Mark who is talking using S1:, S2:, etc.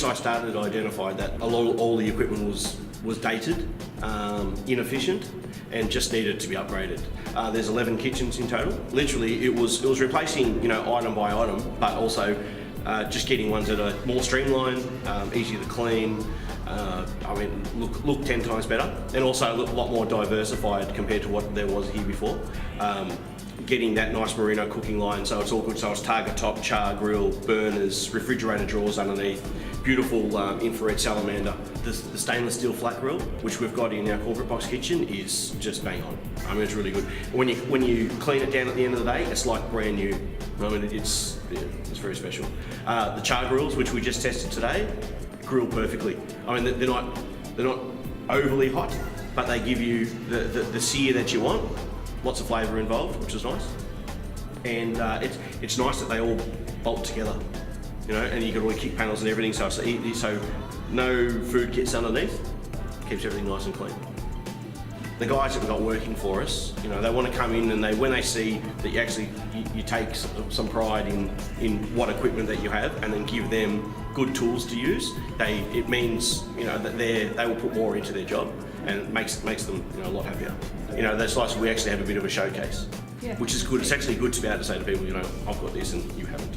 S1: I started, I identified that all the equipment was dated, inefficient, and just needed to be upgraded. There's 11 kitchens in total. Literally, it was replacing, you know, item by item, but also just getting ones that are more streamlined, easier to clean. I mean, look 10 times better, and also a lot more diversified compared to what there was here before. Getting that nice merino cooking line, so it's all good. So it's target top, char grill, burners, refrigerator drawers underneath, beautiful infrared salamander. The stainless steel flat grill, which we've got in our corporate box kitchen, is just bang on. I mean, it's really good. When you clean it down at the end of the day, it's like brand new. I mean, it's very special. The char grills, which we just tested today, grill perfectly. I mean, they're not overly hot, but they give you the sear that you want. Lots of flavour involved, which is nice. And it's nice that they all bolt together, you know, and you got all the kick panels and everything, so no food gets underneath, keeps everything nice and clean. The guys that we've got working for us, you know, they want to come in and when they see that you take some pride in what equipment that you have, and then give them good tools to use, it means, you know, that they will put more into their job, and it makes them, you know, a lot happier. You know, that's nice. We actually have a bit of a showcase, which is good. It's actually good to be able to say to people, you know, I've got this and you haven't.